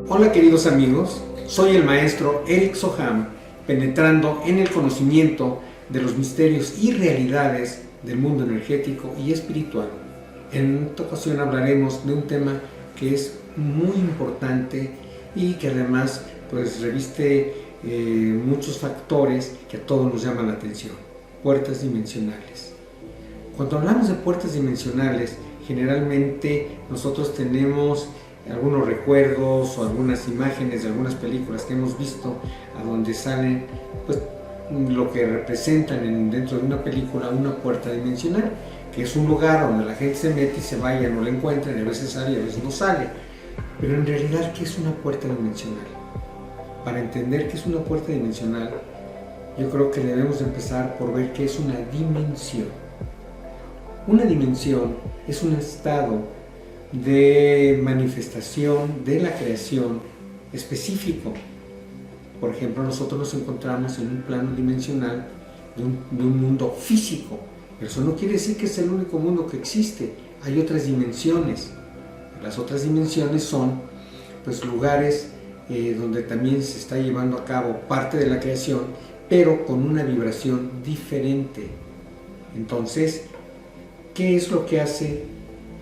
Hola queridos amigos, soy el maestro Eric Soham, penetrando en el conocimiento de los misterios y realidades del mundo energético y espiritual. En esta ocasión hablaremos de un tema que es muy importante y que además reviste muchos factores que a todos nos llaman la atención: puertas dimensionales. Cuando hablamos de puertas dimensionales, generalmente nosotros tenemos algunos recuerdos o algunas imágenes de algunas películas que hemos visto, a donde salen lo que representan dentro de una película una puerta dimensional, que es un lugar donde la gente se mete y se va y ya no la encuentra, y a veces sale y a veces no sale. Pero en realidad, ¿qué es una puerta dimensional? Para entender qué es una puerta dimensional, yo creo que debemos empezar por ver qué es una dimensión. Una dimensión es un estado de manifestación de la creación específico. Por ejemplo, nosotros nos encontramos en un plano dimensional de un mundo físico, pero eso no quiere decir que es el único mundo que existe. Hay otras dimensiones. Las otras dimensiones son lugares donde también se está llevando a cabo parte de la creación, pero con una vibración diferente. Entonces, ¿qué es lo que hace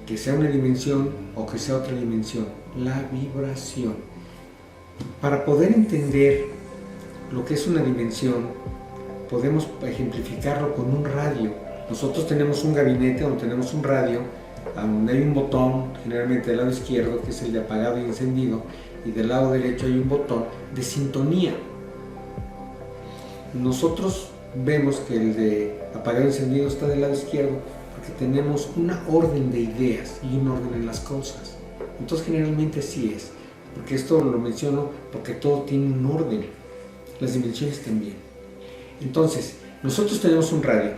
que sea una dimensión o que sea otra dimensión? La vibración. Para poder entender lo que es una dimensión, podemos ejemplificarlo con un radio. Nosotros tenemos un gabinete donde tenemos un radio, donde hay un botón, generalmente del lado izquierdo, que es el de apagado y encendido, y del lado derecho hay un botón de sintonía. Nosotros vemos que el de apagado y encendido está del lado izquierdo, que tenemos una orden de ideas y un orden en las cosas. Entonces generalmente así es, porque esto lo menciono porque todo tiene un orden, las dimensiones también. Entonces, nosotros tenemos un radio,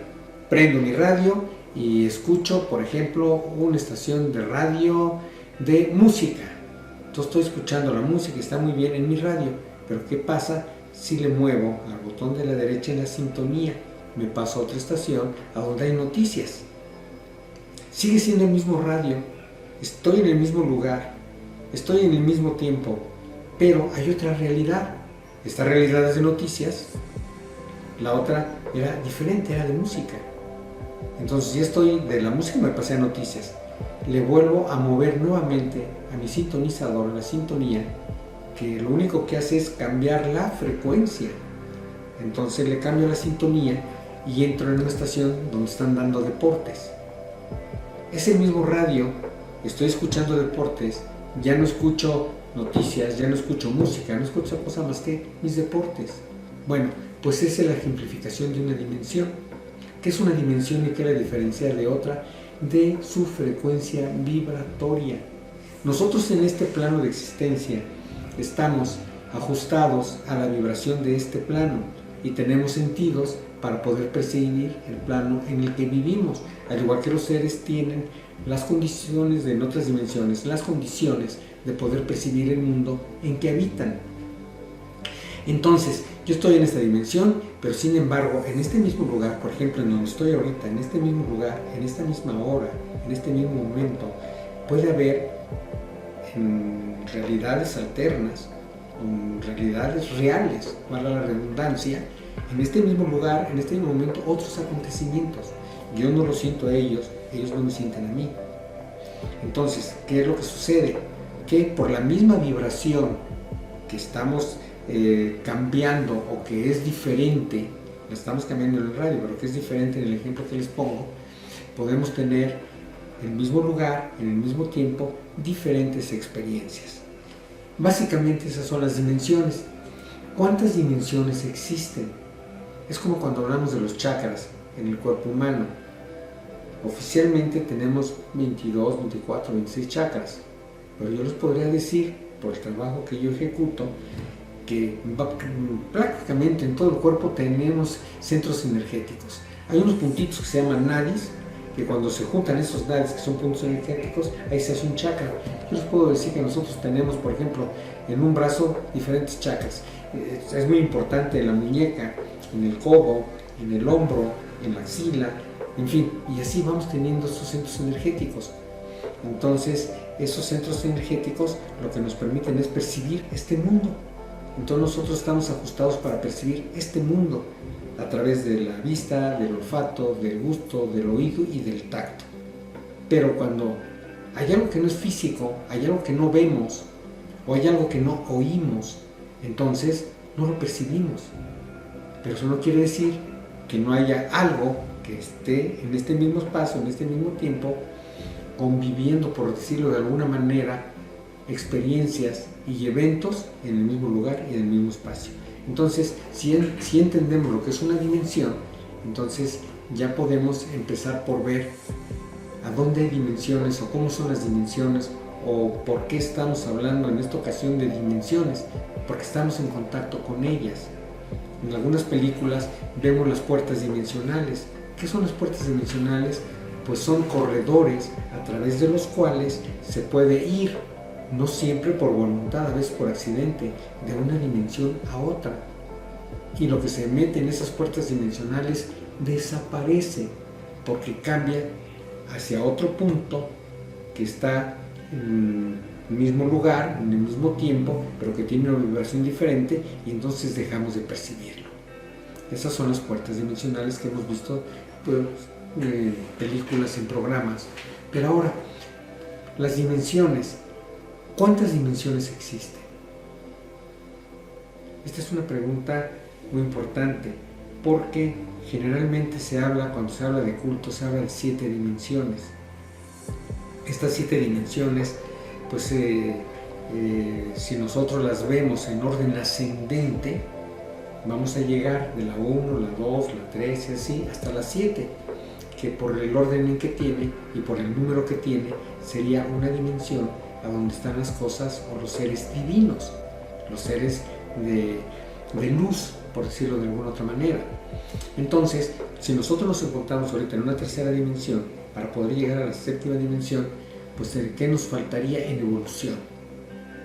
prendo mi radio y escucho, por ejemplo, una estación de radio de música. Entonces estoy escuchando la música, está muy bien en mi radio, pero ¿qué pasa si le muevo al botón de la derecha en la sintonía? Me paso a otra estación a donde hay noticias. Sigue siendo el mismo radio, estoy en el mismo lugar, estoy en el mismo tiempo, pero hay otra realidad. Esta realidad es de noticias, la otra era diferente, era de música. Entonces, si estoy de la música, me pasé a noticias. Le vuelvo a mover nuevamente a mi sintonizador, la sintonía, que lo único que hace es cambiar la frecuencia. Entonces le cambio la sintonía y entro en una estación donde están dando deportes. Es el mismo radio, estoy escuchando deportes, ya no escucho noticias, ya no escucho música, no escucho cosa más que mis deportes. Bueno, pues esa es la ejemplificación de una dimensión. ¿Qué es una dimensión y qué la diferencia de otra? De su frecuencia vibratoria. Nosotros en este plano de existencia estamos ajustados a la vibración de este plano y tenemos sentidos para poder percibir el plano en el que vivimos, al igual que los seres tienen las condiciones en otras dimensiones, las condiciones de poder percibir el mundo en que habitan. Entonces, yo estoy en esta dimensión, pero sin embargo, en este mismo lugar, por ejemplo, en donde estoy ahorita, en este mismo lugar, en esta misma hora, en este mismo momento, puede haber realidades alternas, realidades reales, valga la redundancia, en este mismo lugar, en este mismo momento, otros acontecimientos. Yo no los siento a ellos, ellos no me sienten a mí. Entonces, ¿qué es lo que sucede? Que por la misma vibración que estamos cambiando o que es diferente, la estamos cambiando en el radio, pero que es diferente en el ejemplo que les pongo, podemos tener en el mismo lugar, en el mismo tiempo, diferentes experiencias. Básicamente esas son las dimensiones. ¿Cuántas dimensiones existen? Es como cuando hablamos de los chakras en el cuerpo humano. Oficialmente tenemos 22, 24, 26 chakras, pero yo les podría decir, por el trabajo que yo ejecuto, que prácticamente en todo el cuerpo tenemos centros energéticos. Hay unos puntitos que se llaman nadis, que cuando se juntan esos nadis, que son puntos energéticos, ahí se hace un chakra. Yo les puedo decir que nosotros tenemos, por ejemplo, en un brazo diferentes chakras. Es muy importante en la muñeca, en el codo, en el hombro, en la axila, en fin, y así vamos teniendo estos centros energéticos. Entonces, esos centros energéticos lo que nos permiten es percibir este mundo. Entonces nosotros estamos ajustados para percibir este mundo a través de la vista, del olfato, del gusto, del oído y del tacto. Pero cuando hay algo que no es físico, hay algo que no vemos o hay algo que no oímos, entonces no lo percibimos. Pero eso no quiere decir que no haya algo que esté en este mismo espacio, en este mismo tiempo, conviviendo, por decirlo de alguna manera, experiencias y eventos en el mismo lugar y en el mismo espacio. Entonces, si entendemos lo que es una dimensión, entonces ya podemos empezar por ver a dónde hay dimensiones o cómo son las dimensiones o por qué estamos hablando en esta ocasión de dimensiones, porque estamos en contacto con ellas. En algunas películas vemos las puertas dimensionales. ¿Qué son las puertas dimensionales? Pues son corredores a través de los cuales se puede ir, no siempre por voluntad, a veces por accidente, de una dimensión a otra. Y lo que se mete en esas puertas dimensionales desaparece porque cambia hacia otro punto que está en el mismo lugar, en el mismo tiempo, pero que tiene una vibración diferente y entonces dejamos de percibirlo. Esas son las puertas dimensionales que hemos visto pues, en películas, en programas. Pero ahora, las dimensiones. ¿Cuántas dimensiones existen? Esta es una pregunta muy importante porque generalmente cuando se habla de culto, se habla de 7 dimensiones. Estas 7 dimensiones, pues si nosotros las vemos en orden ascendente, vamos a llegar de la 1, la 2, la 3 y así hasta la 7, que por el orden en que tiene y por el número que tiene, sería una dimensión a donde están las cosas o los seres divinos, los seres de luz, por decirlo de alguna otra manera. Entonces, si nosotros nos encontramos ahorita en una tercera dimensión, para poder llegar a la séptima dimensión, pues ¿qué nos faltaría en evolución?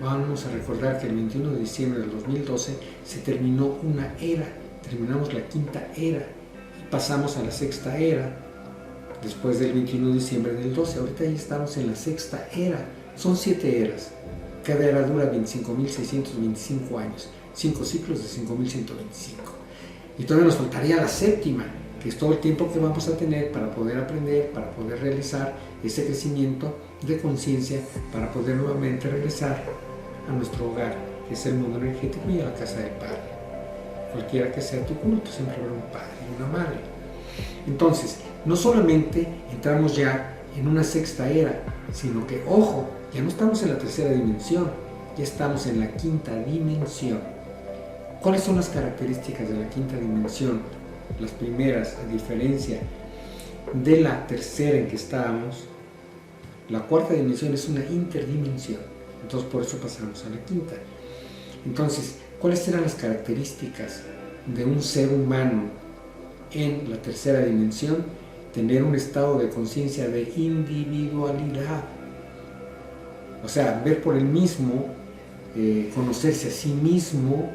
Vamos a recordar que el 21 de diciembre del 2012 se terminó una era, terminamos la quinta era y pasamos a la sexta era después del 21 de diciembre del 12. Ahorita ya estamos en la sexta era. Son 7 eras. Cada era dura 25.625 años. 5 ciclos de 5.125. Y todavía nos faltaría la séptima, que es todo el tiempo que vamos a tener para poder aprender, para poder realizar ese crecimiento de conciencia, para poder nuevamente regresar a nuestro hogar, que es el mundo energético y a la casa del Padre. Cualquiera que sea tu culto, siempre habrá un padre y una madre. Entonces, no solamente entramos ya en una sexta era, sino que, ojo, ya no estamos en la tercera dimensión, ya estamos en la quinta dimensión. ¿Cuáles son las características de la quinta dimensión? Las primeras, a diferencia de la tercera en que estábamos, la cuarta dimensión es una interdimensión, entonces por eso pasamos a la quinta. Entonces, ¿cuáles eran las características de un ser humano en la tercera dimensión? Tener un estado de conciencia de individualidad, o sea, ver por él mismo, conocerse a sí mismo,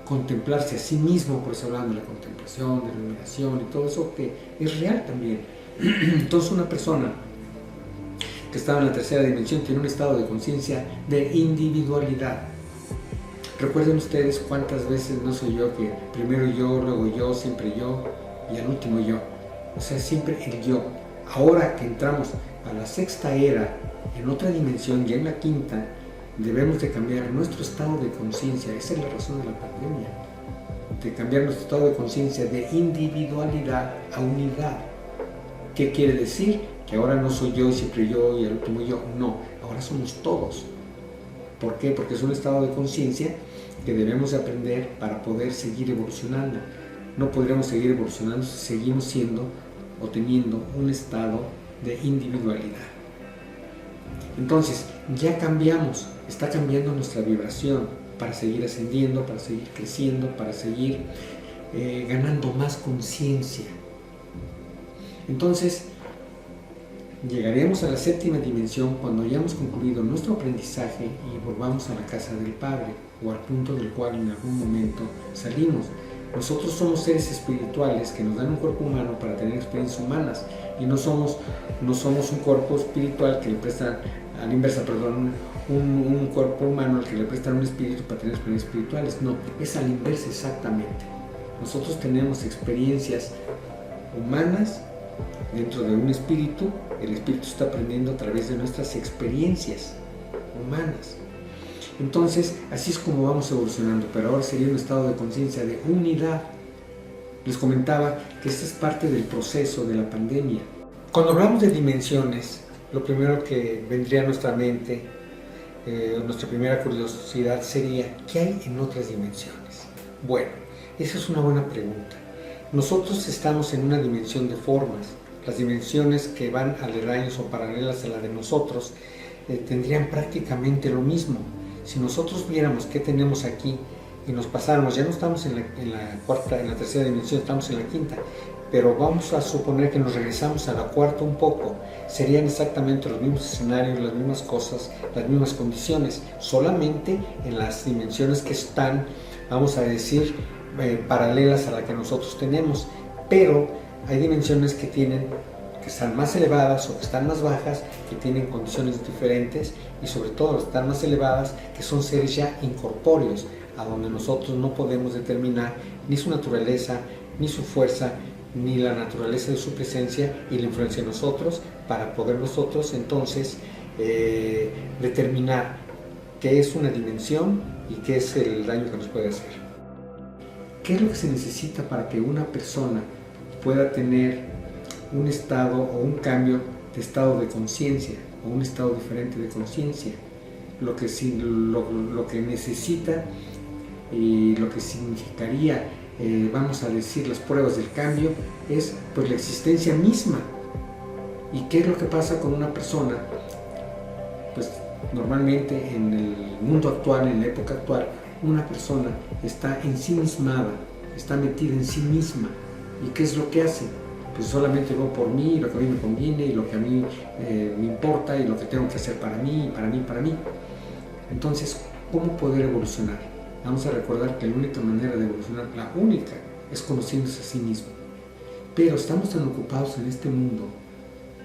contemplarse a sí mismo, por eso hablando de la contemplación, de la iluminación y todo eso que es real también. Entonces una persona que estaba en la tercera dimensión tiene un estado de conciencia de individualidad. Recuerden ustedes cuántas veces no soy yo, que primero yo, luego yo, siempre yo y al último yo. O sea, siempre el yo. Ahora que entramos a la sexta era, en otra dimensión, ya en la quinta, debemos de cambiar nuestro estado de conciencia. Esa es la razón de la pandemia. De cambiar nuestro estado de conciencia de individualidad a unidad. ¿Qué quiere decir? Que ahora no soy yo y siempre yo y el último yo. No, ahora somos todos. ¿Por qué? Porque es un estado de conciencia que debemos de aprender para poder seguir evolucionando. No podríamos seguir evolucionando si seguimos siendo o teniendo un estado de individualidad. Entonces, ya cambiamos, está cambiando nuestra vibración para seguir ascendiendo, para seguir creciendo, para seguir ganando más conciencia. Entonces, llegaremos a la séptima dimensión cuando hayamos concluido nuestro aprendizaje y volvamos a la casa del Padre o al punto del cual en algún momento salimos. Nosotros somos seres espirituales que nos dan un cuerpo humano para tener experiencias humanas y no somos un cuerpo espiritual que le prestan, a la inversa, perdón, un cuerpo humano al que le prestan un espíritu para tener experiencias espirituales. No, es a la inversa exactamente. Nosotros tenemos experiencias humanas dentro de un espíritu. El espíritu está aprendiendo a través de nuestras experiencias humanas. Entonces, así es como vamos evolucionando, pero ahora sería un estado de conciencia de unidad. Les comentaba que esta es parte del proceso de la pandemia. Cuando hablamos de dimensiones, lo primero que vendría a nuestra mente, nuestra primera curiosidad sería, ¿qué hay en otras dimensiones? Bueno, esa es una buena pregunta. Nosotros estamos en una dimensión de formas. Las dimensiones que van aledaños o paralelas a la de nosotros tendrían prácticamente lo mismo. Si nosotros viéramos qué tenemos aquí y nos pasáramos, ya no estamos en la tercera dimensión, estamos en la quinta, pero vamos a suponer que nos regresamos a la cuarta un poco, serían exactamente los mismos escenarios, las mismas cosas, las mismas condiciones, solamente en las dimensiones que están, vamos a decir, paralelas a la que nosotros tenemos, pero hay dimensiones que están más elevadas o que están más bajas, que tienen condiciones diferentes y sobre todo están más elevadas, que son seres ya incorpóreos, a donde nosotros no podemos determinar ni su naturaleza, ni su fuerza, ni la naturaleza de su presencia y la influencia en nosotros, para poder nosotros entonces determinar qué es una dimensión y qué es el daño que nos puede hacer. ¿Qué es lo que se necesita para que una persona pueda tener un estado o un cambio de estado de conciencia o un estado diferente de conciencia? Lo que necesita y lo que significaría, vamos a decir, las pruebas del cambio es pues la existencia misma. ¿Y qué es lo que pasa con una persona? Pues normalmente en el mundo actual, en la época actual, una persona está ensimismada, está metida en sí misma. ¿Y qué es lo que hace? Pues solamente veo por mí, lo que a mí me conviene y lo que a mí me importa y lo que tengo que hacer para mí, para mí, para mí. Entonces, ¿cómo poder evolucionar? Vamos a recordar que la única manera de evolucionar, la única, es conociéndose a sí mismo. Pero estamos tan ocupados en este mundo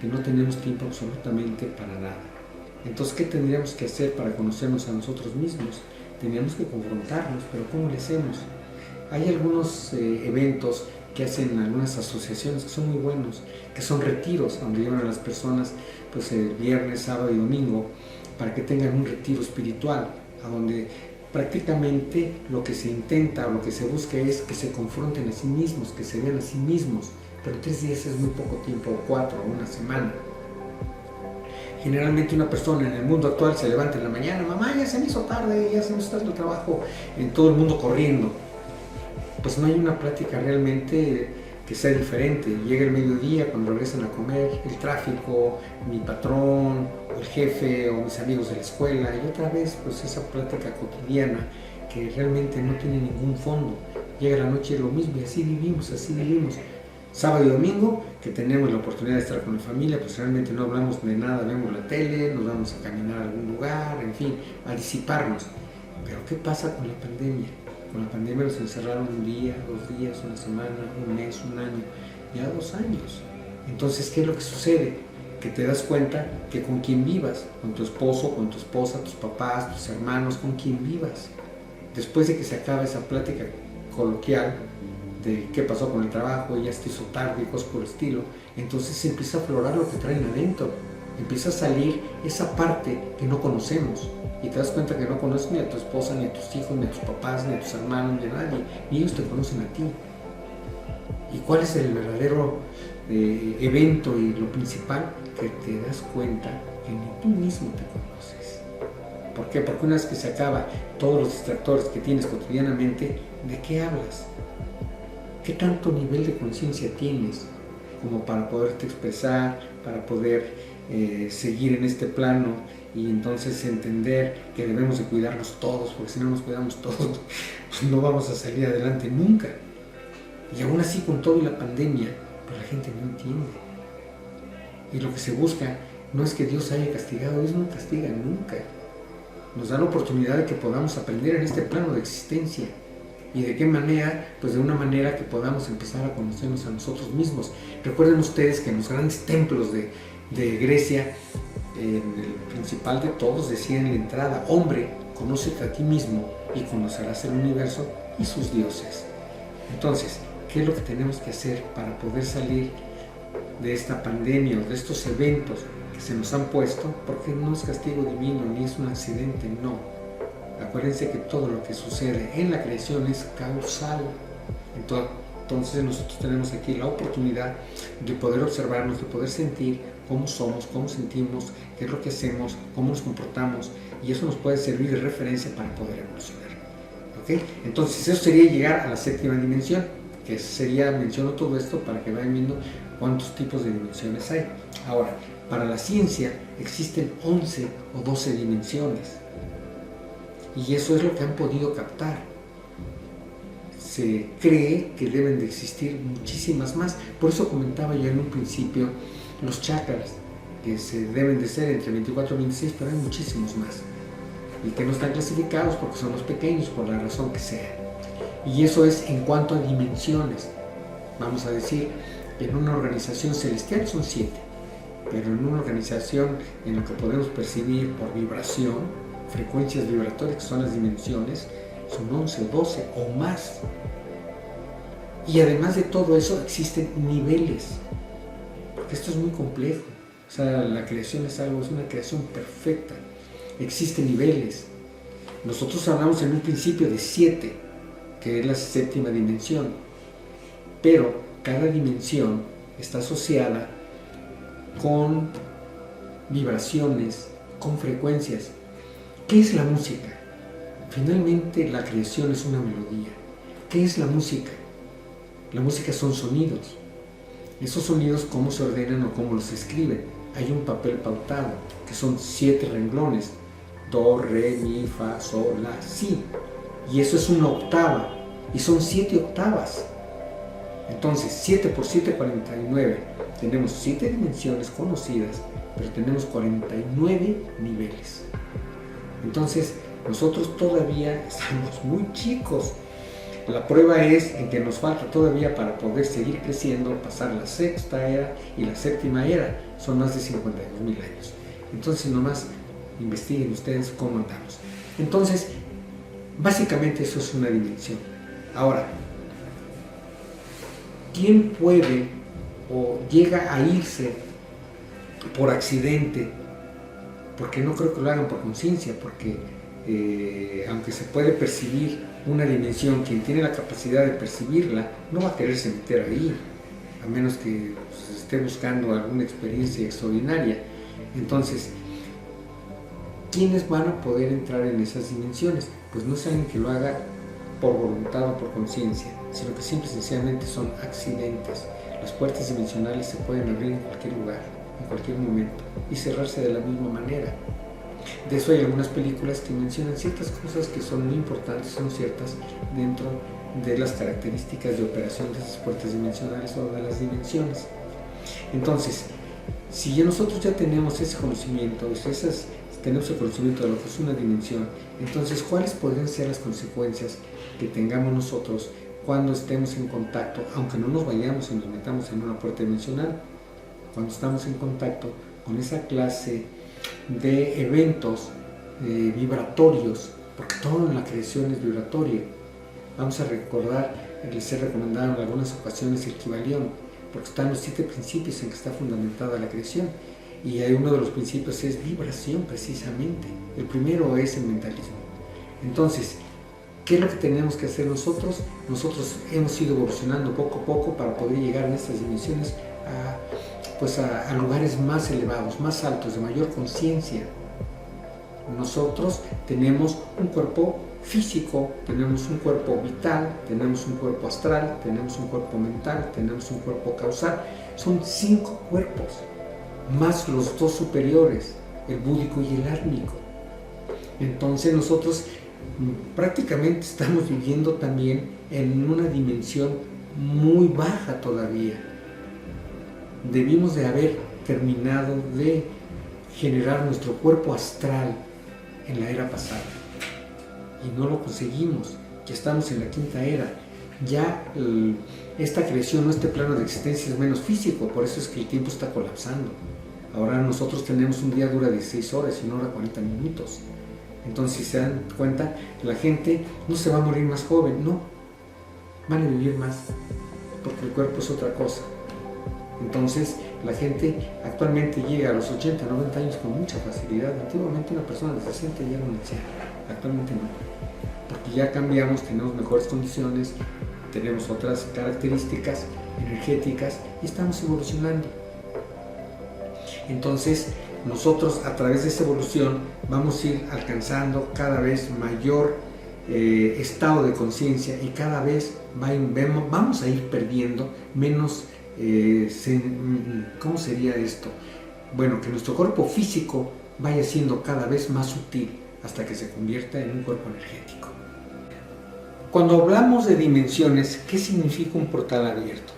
que no tenemos tiempo absolutamente para nada. Entonces, ¿qué tendríamos que hacer para conocernos a nosotros mismos? Tendríamos que confrontarnos, pero ¿cómo lo hacemos? Hay algunos eventos que hacen algunas asociaciones que son muy buenos, que son retiros, donde llevan a las personas pues el viernes, sábado y domingo, para que tengan un retiro espiritual, a donde prácticamente lo que se intenta o lo que se busca es que se confronten a sí mismos, que se vean a sí mismos, pero 3 días es muy poco tiempo, o 4, o una semana. Generalmente una persona en el mundo actual se levanta en la mañana, mamá, ya se me hizo tarde, ya se me hizo tarde el trabajo, en todo el mundo corriendo. Pues no hay una plática realmente que sea diferente. Llega el mediodía, cuando regresan a comer, el tráfico, mi patrón, o el jefe, o mis amigos de la escuela, y otra vez pues esa plática cotidiana que realmente no tiene ningún fondo. Llega la noche lo mismo y así vivimos, así vivimos. Sábado y domingo, que tenemos la oportunidad de estar con la familia, pues realmente no hablamos de nada, vemos la tele, nos vamos a caminar a algún lugar, en fin, a disiparnos. Pero ¿qué pasa con la pandemia? Con la pandemia nos encerraron 1 día, 2 días, 1 semana, 1 mes, 1 año, ya 2 años. Entonces, ¿qué es lo que sucede? Que te das cuenta que con quien vivas, con tu esposo, con tu esposa, tus papás, tus hermanos, con quien vivas. Después de que se acaba esa plática coloquial de qué pasó con el trabajo, ya se hizo tarde y cosas por el estilo, entonces empieza a aflorar lo que traen adentro. Empieza a salir esa parte que no conocemos. Y te das cuenta que no conoces ni a tu esposa, ni a tus hijos, ni a tus papás, ni a tus hermanos, ni a nadie. Ni ellos te conocen a ti. ¿Y cuál es el verdadero evento y lo principal? Que te das cuenta que ni tú mismo te conoces. ¿Por qué? Porque una vez que se acaba todos los distractores que tienes cotidianamente, ¿de qué hablas? ¿Qué tanto nivel de conciencia tienes como para poderte expresar, para poder seguir en este plano y entonces entender que debemos de cuidarnos todos, porque si no nos cuidamos todos no vamos a salir adelante nunca? Y aún así, con todo y la pandemia, pues la gente no entiende. Y lo que se busca no es que Dios haya castigado, Dios no castiga nunca. Nos da la oportunidad de que podamos aprender en este plano de existencia. ¿Y de qué manera? Pues de una manera que podamos empezar a conocernos a nosotros mismos. Recuerden ustedes que en los grandes templos de Grecia, en el principal de todos decía en la entrada: hombre, conócete a ti mismo y conocerás el universo y sus dioses. Entonces, ¿qué es lo que tenemos que hacer para poder salir de esta pandemia o de estos eventos que se nos han puesto? Porque no es castigo divino ni es un accidente, no. Acuérdense que todo lo que sucede en la creación es causal. Entonces nosotros tenemos aquí la oportunidad de poder observarnos, de poder sentir cómo somos, cómo sentimos, qué es lo que hacemos, cómo nos comportamos, y eso nos puede servir de referencia para poder evolucionar. ¿Okay? Entonces eso sería llegar a la séptima dimensión, que sería, menciono todo esto para que vayan viendo cuántos tipos de dimensiones hay. Ahora, para la ciencia existen 11 o 12 dimensiones, y eso es lo que han podido captar. Se cree que deben de existir muchísimas más. Por eso comentaba yo en un principio los chakras, que se deben de ser entre 24 y 26, pero hay muchísimos más, y que no están clasificados porque son los pequeños, por la razón que sea. Y eso es en cuanto a dimensiones. Vamos a decir, en una organización celestial son 7, pero en una organización en la que podemos percibir por vibración, frecuencias vibratorias, que son las dimensiones, son 11 o 12 o más. Y además de todo eso existen niveles, porque esto es muy complejo. O sea, la creación es una creación perfecta. Existen niveles. Nosotros hablamos en un principio de 7, que es la séptima dimensión, pero cada dimensión está asociada con vibraciones, con frecuencias. ¿Qué es la música? Finalmente la creación es una melodía. ¿Qué es la música? La música son sonidos. Esos sonidos, ¿cómo se ordenan o cómo los escriben? Hay un papel pautado, que son 7 renglones: do, re, mi, fa, sol, la, si. Y eso es una octava, y son 7 octavas. Entonces, 7 por 7, 49. Tenemos 7 dimensiones conocidas, pero tenemos 49 niveles. Entonces, nosotros todavía estamos muy chicos. La prueba es en que nos falta todavía para poder seguir creciendo, pasar la sexta era y la séptima era. Son más de 52,000 años. Entonces, nomás investiguen ustedes cómo andamos. Entonces, básicamente eso es una dimensión. Ahora, ¿quién puede o llega a irse por accidente? Porque no creo que lo hagan por conciencia, porque aunque se puede percibir una dimensión, quien tiene la capacidad de percibirla no va a quererse meter ahí, a menos que pues, esté buscando alguna experiencia extraordinaria. Entonces, ¿quiénes van a poder entrar en esas dimensiones? Pues no es alguien que lo haga por voluntad o por conciencia, sino que simple y sencillamente son accidentes. Las puertas dimensionales se pueden abrir en cualquier lugar, en cualquier momento, y cerrarse de la misma manera. De eso hay algunas películas que mencionan ciertas cosas que son muy importantes, son ciertas dentro de las características de operación de esas puertas dimensionales o de las dimensiones. Entonces, si ya nosotros ya tenemos ese conocimiento, tenemos el conocimiento de lo que es una dimensión, entonces, ¿cuáles podrían ser las consecuencias que tengamos nosotros cuando estemos en contacto, aunque no nos vayamos y nos metamos en una puerta dimensional, cuando estamos en contacto con esa clase de eventos vibratorios, porque todo en la creación es vibratorio? Vamos a recordar, les he recomendado en algunas ocasiones el Kybalión, porque están los 7 principios en que está fundamentada la creación, y hay uno de los principios es vibración precisamente. El primero es el mentalismo. Entonces, ¿qué es lo que tenemos que hacer nosotros? Nosotros hemos ido evolucionando poco a poco para poder llegar en estas dimensiones a lugares más elevados, más altos, de mayor conciencia. Nosotros tenemos un cuerpo físico, tenemos un cuerpo vital, tenemos un cuerpo astral, tenemos un cuerpo mental, tenemos un cuerpo causal. Son 5 cuerpos, más los 2 superiores, el búdico y el átmico. Entonces nosotros prácticamente estamos viviendo también en una dimensión muy baja todavía. Debimos de haber terminado de generar nuestro cuerpo astral en la era pasada y no lo conseguimos. ya estamos en la quinta era, ya esta creación o este plano de existencia es menos físico, por eso es que el tiempo está colapsando. Ahora nosotros tenemos un día dura 16 horas y una hora 40 minutos. Entonces, si se dan cuenta, la gente no se va a morir más joven, no, van a vivir más, porque el cuerpo es otra cosa. Entonces, la gente actualmente llega a los 80, 90 años con mucha facilidad. Antiguamente una persona de 60 ya era una anciana, actualmente no, porque ya cambiamos, tenemos mejores condiciones, tenemos otras características energéticas y estamos evolucionando. Entonces, nosotros a través de esa evolución vamos a ir alcanzando cada vez mayor estado de conciencia y cada vez vamos a ir perdiendo menos, ¿cómo sería esto? Bueno, que nuestro cuerpo físico vaya siendo cada vez más sutil hasta que se convierta en un cuerpo energético. Cuando hablamos de dimensiones, ¿qué significa un portal abierto?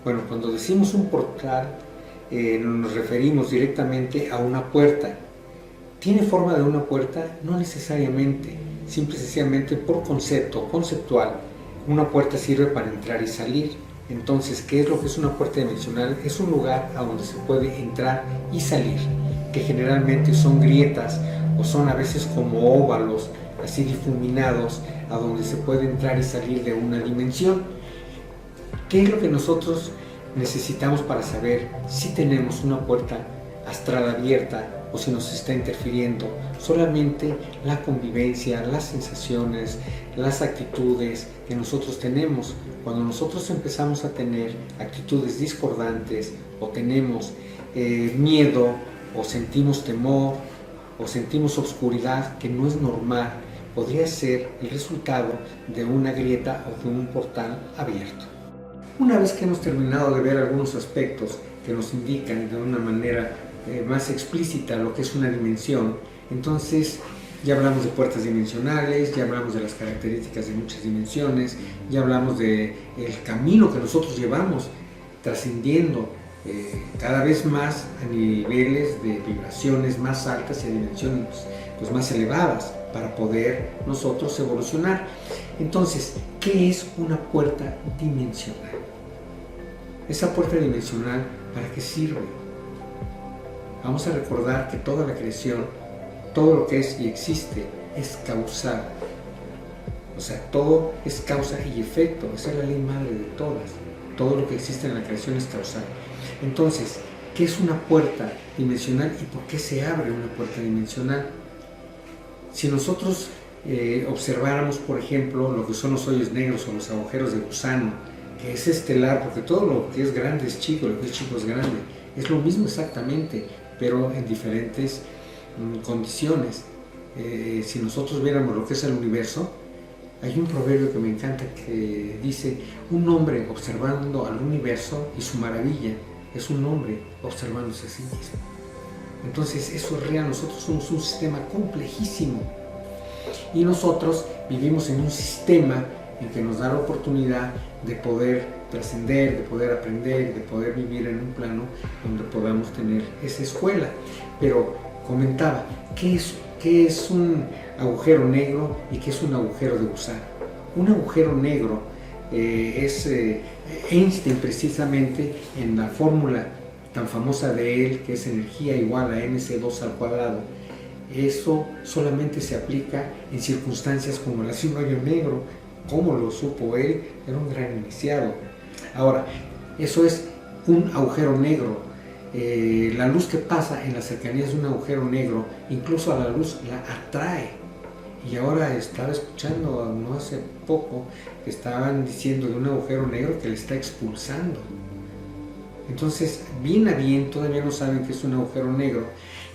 Bueno, cuando decimos un portal, nos referimos directamente a una puerta. ¿Tiene forma de una puerta? No necesariamente, simple y sencillamente por concepto, conceptual. Una puerta sirve para entrar y salir. Entonces, ¿qué es lo que es una puerta dimensional? Es un lugar a donde se puede entrar y salir, que generalmente son grietas o son a veces como óvalos, así difuminados, a donde se puede entrar y salir de una dimensión. ¿Qué es lo que nosotros necesitamos para saber si tenemos una puerta astral abierta o si nos está interfiriendo? Solamente la convivencia, las sensaciones, las actitudes que nosotros tenemos. Cuando nosotros empezamos a tener actitudes discordantes o tenemos miedo o sentimos temor o sentimos oscuridad que no es normal, podría ser el resultado de una grieta o de un portal abierto. Una vez que hemos terminado de ver algunos aspectos que nos indican de una manera más explícita lo que es una dimensión, entonces ya hablamos de puertas dimensionales, ya hablamos de las características de muchas dimensiones, ya hablamos del camino que nosotros llevamos trascendiendo cada vez más a niveles de vibraciones más altas y a dimensiones pues, más elevadas para poder nosotros evolucionar. Entonces, ¿qué es una puerta dimensional? Esa puerta dimensional, ¿para qué sirve? Vamos a recordar que toda la creación, todo lo que es y existe, es causal. O sea, todo es causa y efecto. Esa es la ley madre de todas. Todo lo que existe en la creación es causal. Entonces, ¿qué es una puerta dimensional y por qué se abre una puerta dimensional? Si nosotros observáramos, por ejemplo, lo que son los hoyos negros o los agujeros de gusano, que es estelar, porque todo lo que es grande es chico, lo que es chico es grande, es lo mismo exactamente, pero en diferentes condiciones. Si nosotros viéramos lo que es el universo, hay un proverbio que me encanta que dice: un hombre observando al universo y su maravilla es un hombre observándose a sí mismo. Entonces eso es real, nosotros somos un sistema complejísimo y nosotros vivimos en un sistema en que nos da la oportunidad de poder trascender, de poder aprender, de poder vivir en un plano donde podamos tener esa escuela. Pero comentaba, ¿qué es un agujero negro y qué es un agujero de gusano? Un agujero negro es Einstein precisamente en la fórmula tan famosa de él, que es energía igual a mc2 al cuadrado. Eso solamente se aplica en circunstancias como la de un hoyo negro. ¿Cómo lo supo él? Era un gran iniciado. Ahora, eso es un agujero negro. La luz que pasa en las cercanías de un agujero negro, incluso a la luz la atrae. Y ahora estaba escuchando, no hace poco, que estaban diciendo de un agujero negro que le está expulsando. Entonces, bien a bien, todavía no saben que es un agujero negro.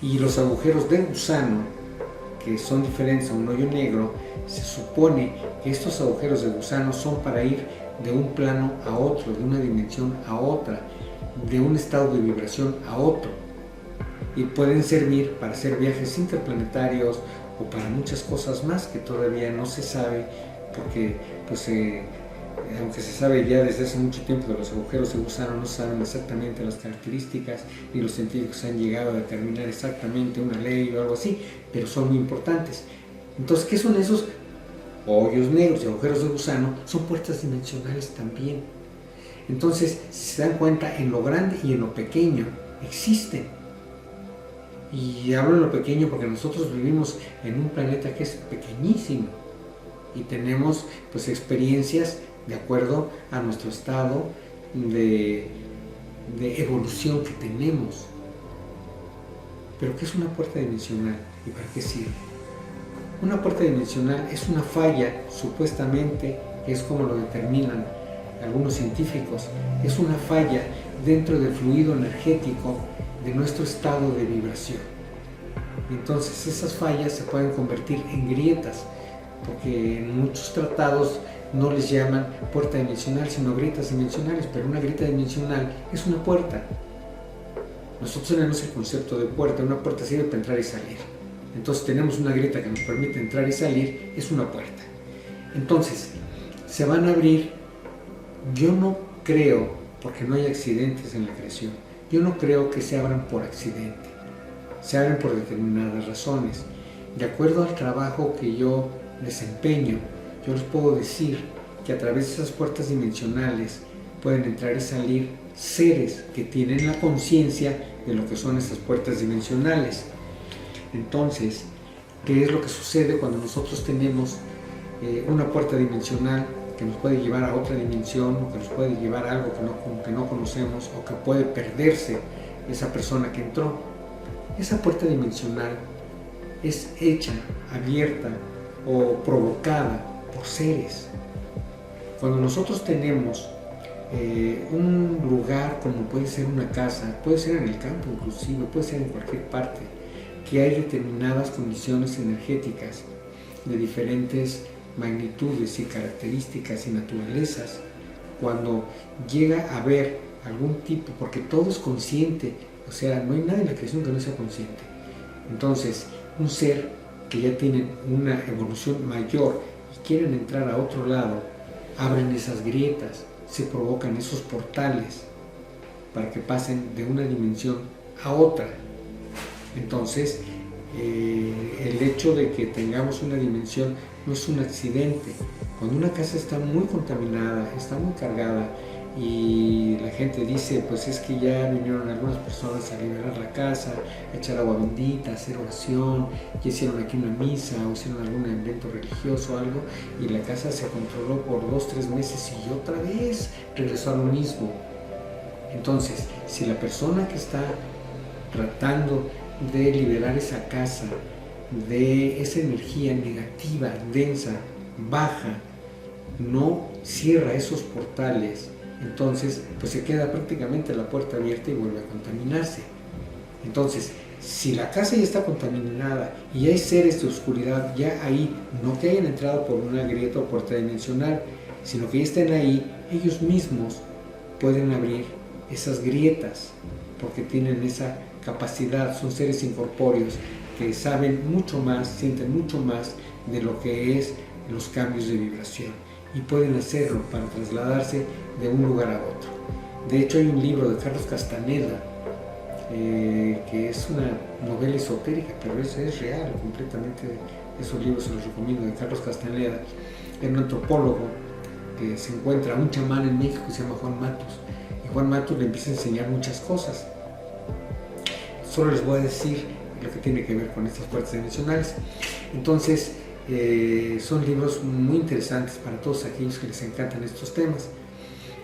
Y los agujeros de gusano, que son diferentes a un hoyo negro, se supone que estos agujeros de gusano son para ir de un plano a otro, de una dimensión a otra, de un estado de vibración a otro. Y pueden servir para hacer viajes interplanetarios o para muchas cosas más que todavía no se sabe, porque pues aunque se sabe ya desde hace mucho tiempo de los agujeros de gusano, no saben exactamente las características y los científicos han llegado a determinar exactamente una ley o algo así, pero son muy importantes. Entonces, ¿qué son esos o hoyos negros y agujeros de gusano son puertas dimensionales también. Entonces, si se dan cuenta, en lo grande y en lo pequeño existen. Y hablo en lo pequeño porque nosotros vivimos en un planeta que es pequeñísimo y tenemos pues experiencias de acuerdo a nuestro estado de evolución que tenemos. Pero ¿qué es una puerta dimensional y para qué sirve? Una puerta dimensional es una falla, supuestamente, que es como lo determinan algunos científicos, es una falla dentro del fluido energético de nuestro estado de vibración. Entonces esas fallas se pueden convertir en grietas, porque en muchos tratados no les llaman puerta dimensional, sino grietas dimensionales, pero una grieta dimensional es una puerta. Nosotros tenemos el concepto de puerta, una puerta sirve para entrar y salir. Entonces tenemos una grieta que nos permite entrar y salir, es una puerta. Entonces, se van a abrir, yo no creo, porque no hay accidentes en la creación, yo no creo que se abran por accidente, se abren por determinadas razones. De acuerdo al trabajo que yo desempeño, yo les puedo decir que a través de esas puertas dimensionales pueden entrar y salir seres que tienen la conciencia de lo que son esas puertas dimensionales. Entonces, ¿qué es lo que sucede cuando nosotros tenemos una puerta dimensional que nos puede llevar a otra dimensión, o que nos puede llevar a algo que no conocemos, o que puede perderse esa persona que entró? Esa puerta dimensional es hecha, abierta o provocada por seres. Cuando nosotros tenemos un lugar como puede ser una casa, puede ser en el campo inclusive, puede ser en cualquier parte, que hay determinadas condiciones energéticas de diferentes magnitudes y características y naturalezas, cuando llega a haber algún tipo, porque todo es consciente, o sea, no hay nada en la creación que no sea consciente. Entonces, un ser que ya tiene una evolución mayor y quieren entrar a otro lado, abren esas grietas, se provocan esos portales para que pasen de una dimensión a otra. Entonces, el hecho de que tengamos una dimensión no es un accidente. Cuando una casa está muy contaminada, está muy cargada, y la gente dice, pues es que ya vinieron algunas personas a liberar la casa, a echar agua bendita, a hacer oración, ya hicieron aquí una misa o hicieron algún evento religioso o algo, y la casa se controló por 2-3 meses y otra vez regresó a lo mismo. Entonces, si la persona que está tratando de liberar esa casa de esa energía negativa, densa, baja, no cierra esos portales, entonces pues se queda prácticamente la puerta abierta y vuelve a contaminarse. Entonces, si la casa ya está contaminada y hay seres de oscuridad ya ahí, no que hayan entrado por una grieta o puerta dimensional, sino que ya estén ahí, ellos mismos pueden abrir esas grietas porque tienen esa capacidad, son seres incorpóreos que saben mucho más, sienten mucho más de lo que es los cambios de vibración, y pueden hacerlo para trasladarse de un lugar a otro. De hecho, hay un libro de Carlos Castaneda que es una novela esotérica, pero es real completamente. Esos libros se los recomiendo, de Carlos Castaneda. Es un antropólogo que se encuentra un chamán en México que se llama Juan Matus, y Juan Matus le empieza a enseñar muchas cosas. Solo les voy a decir lo que tiene que ver con estas puertas dimensionales. Entonces, son libros muy interesantes para todos aquellos que les encantan estos temas.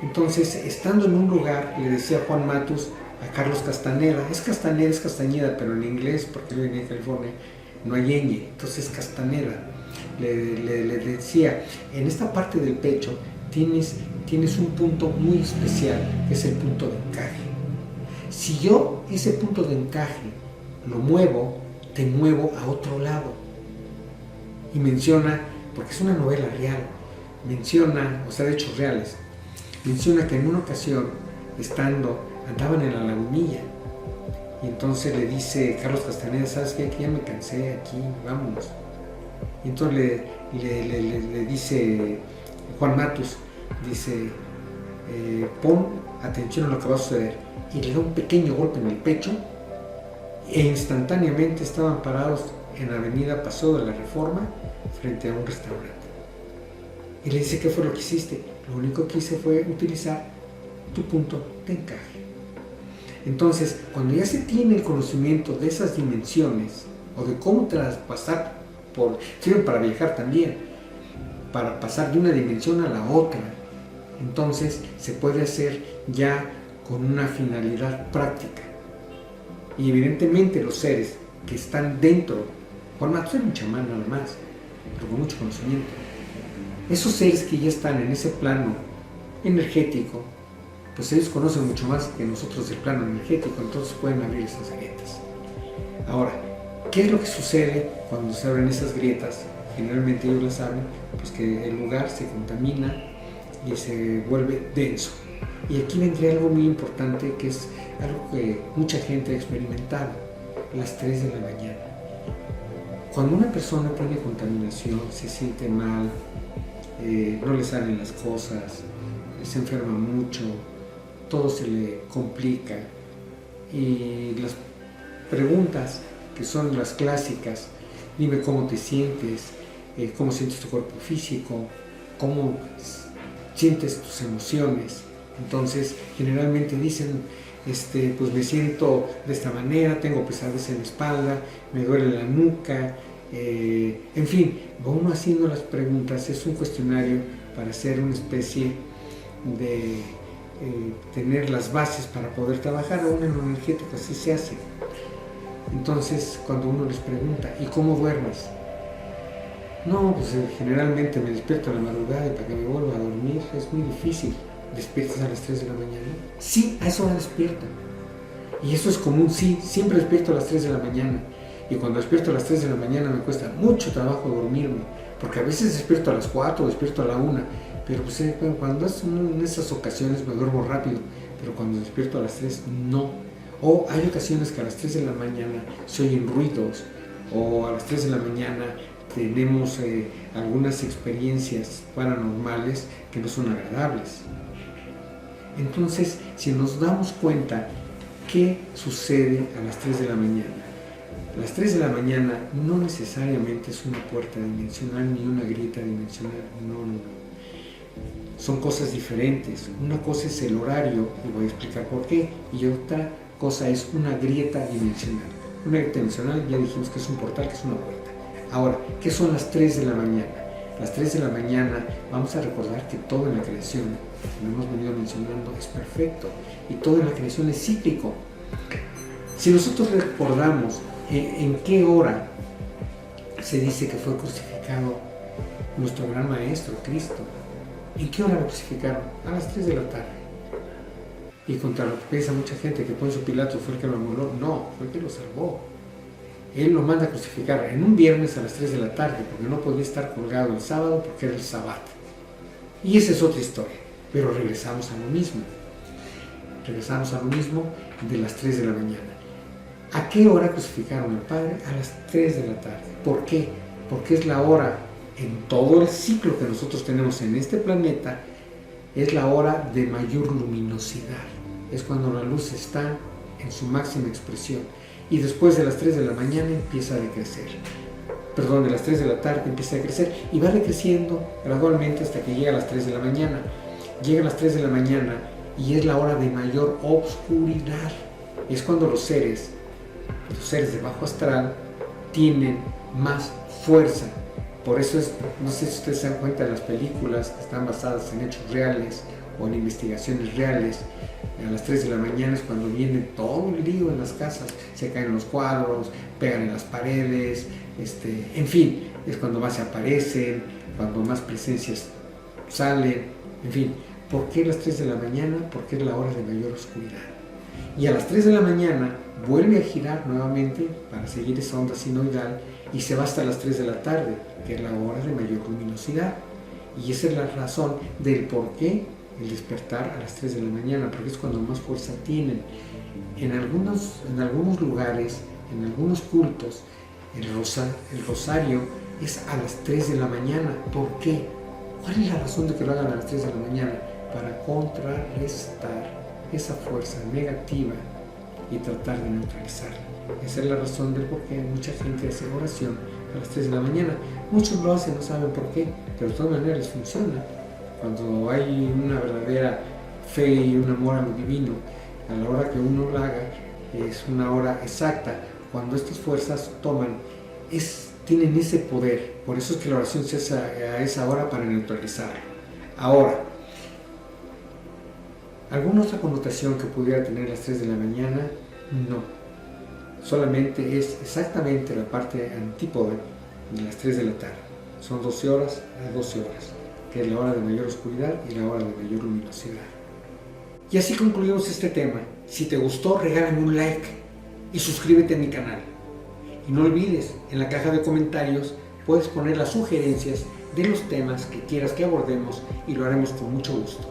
Entonces, estando en un lugar, le decía Juan Matus a Carlos Castaneda, es Castaneda, es Castañeda, pero en inglés, porque yo venía de California, no hay ñ, entonces Castaneda. Le decía, en esta parte del pecho tienes un punto muy especial, que es el punto de encaje. Si yo ese punto de encaje lo muevo, te muevo a otro lado. Y menciona, porque es una novela real, menciona, o sea, de hechos reales, menciona que en una ocasión, andaban en la Lagunilla, y entonces le dice Carlos Castaneda, ¿sabes qué? Que ya me cansé aquí, vámonos. Y entonces le dice Juan Matus, dice, pon atención a lo que va a suceder, y le da un pequeño golpe en el pecho, e instantáneamente estaban parados en la avenida Paseo de la Reforma, frente a un restaurante. Y le dice, ¿qué fue lo que hiciste? Lo único que hice fue utilizar tu punto de encaje. Entonces, cuando ya se tiene el conocimiento de esas dimensiones, o de cómo traspasar, sirven para viajar también, para pasar de una dimensión a la otra, entonces se puede hacer ya con una finalidad práctica. Y evidentemente los seres que están dentro, Juan Matos era un chamán nada más, pero con mucho conocimiento, esos seres que ya están en ese plano energético, pues ellos conocen mucho más que nosotros del plano energético, entonces pueden abrir esas grietas. Ahora, ¿qué es lo que sucede cuando se abren esas grietas? Generalmente ellos las abren, pues que el lugar se contamina y se vuelve denso. Y aquí vendría algo muy importante, que es algo que mucha gente ha experimentado, las 3 de la mañana. Cuando una persona tiene contaminación, se siente mal, no le salen las cosas, se enferma mucho, todo se le complica, y las preguntas que son las clásicas, dime cómo te sientes, cómo sientes tu cuerpo físico, cómo sientes tus emociones. Entonces generalmente dicen, pues me siento de esta manera, tengo pesadez en la espalda, me duele la nuca, en fin, va uno haciendo las preguntas. Es un cuestionario para hacer una especie de tener las bases para poder trabajar aún en lo energético, así se hace. Entonces cuando uno les pregunta, ¿y cómo duermes? No, pues generalmente me despierto a la madrugada y para que me vuelva a dormir es muy difícil. ¿Despiertas a las 3 de la mañana? Sí, a esa hora despierto. Y eso es común, sí, siempre despierto a las 3 de la mañana. Y cuando despierto a las 3 de la mañana me cuesta mucho trabajo dormirme, porque a veces despierto a las 4, despierto a la 1, pero pues cuando es en esas ocasiones me duermo rápido, pero cuando despierto a las 3, no. O hay ocasiones que a las 3 de la mañana se oyen ruidos, o a las 3 de la mañana tenemos algunas experiencias paranormales que no son agradables. Entonces, si nos damos cuenta qué sucede a las 3 de la mañana, las 3 de la mañana no necesariamente es una puerta dimensional ni una grieta dimensional, no. Son cosas diferentes. Una cosa es el horario, y voy a explicar por qué, y otra cosa es una grieta dimensional. Una grieta dimensional ya dijimos que es un portal, que es una puerta. Ahora, ¿qué son las 3 de la mañana? Las 3 de la mañana, vamos a recordar que todo en la creación, como hemos venido mencionando, es perfecto, y todo en la creación es cíclico. Si nosotros recordamos en qué hora se dice que fue crucificado nuestro gran maestro, Cristo, ¿en qué hora lo crucificaron? A las 3 de la tarde. Y contra lo que piensa mucha gente que Poncio Pilato fue el que lo anuló, no, fue el que lo salvó. Él lo manda a crucificar en un viernes a las 3 de la tarde, porque no podía estar colgado el sábado porque era el sabbat. Y esa es otra historia, pero regresamos a lo mismo. Regresamos a lo mismo de las 3 de la mañana. ¿A qué hora crucificaron al Padre? A las 3 de la tarde. ¿Por qué? Porque es la hora, en todo el ciclo que nosotros tenemos en este planeta, es la hora de mayor luminosidad. Es cuando la luz está en su máxima expresión. Y después de las 3 de la mañana empieza a decrecer. Perdón, de las 3 de la tarde empieza a decrecer y va decreciendo gradualmente hasta que llega a las 3 de la mañana. Llega a las 3 de la mañana y es la hora de mayor oscuridad. Es cuando los seres de bajo astral tienen más fuerza. Por eso es, no sé si ustedes se dan cuenta de las películas que están basadas en hechos reales o en investigaciones reales. A las 3 de la mañana es cuando viene todo el lío en las casas, se caen los cuadros, pegan en las paredes, en fin, es cuando más se aparecen, cuando más presencias salen, en fin. ¿Por qué las 3 de la mañana? Porque es la hora de mayor oscuridad. Y a las 3 de la mañana vuelve a girar nuevamente para seguir esa onda sinoidal y se va hasta las 3 de la tarde, que es la hora de mayor luminosidad. Y esa es la razón del por qué el despertar a las 3 de la mañana, porque es cuando más fuerza tienen. En algunos lugares, en algunos cultos, el rosario es a las 3 de la mañana. ¿Por qué? ¿Cuál es la razón de que lo hagan a las 3 de la mañana? Para contrarrestar esa fuerza negativa y tratar de neutralizarla. Esa es la razón del por qué mucha gente hace oración a las 3 de la mañana. Muchos lo hacen, no saben por qué, pero de todas maneras les funciona. Cuando hay una verdadera fe y un amor a lo divino, a la hora que uno lo haga, es una hora exacta. Cuando estas fuerzas tienen ese poder. Por eso es que la oración se hace a esa hora para neutralizarlo. Ahora, ¿alguna otra connotación que pudiera tener las 3 de la mañana? No. Solamente es exactamente la parte antípoda de las 3 de la tarde. Son 12 horas a 12 horas, que es la hora de mayor oscuridad y la hora de mayor luminosidad. Y así concluimos este tema. Si te gustó, regálame un like y suscríbete a mi canal. Y no olvides, en la caja de comentarios puedes poner las sugerencias de los temas que quieras que abordemos y lo haremos con mucho gusto.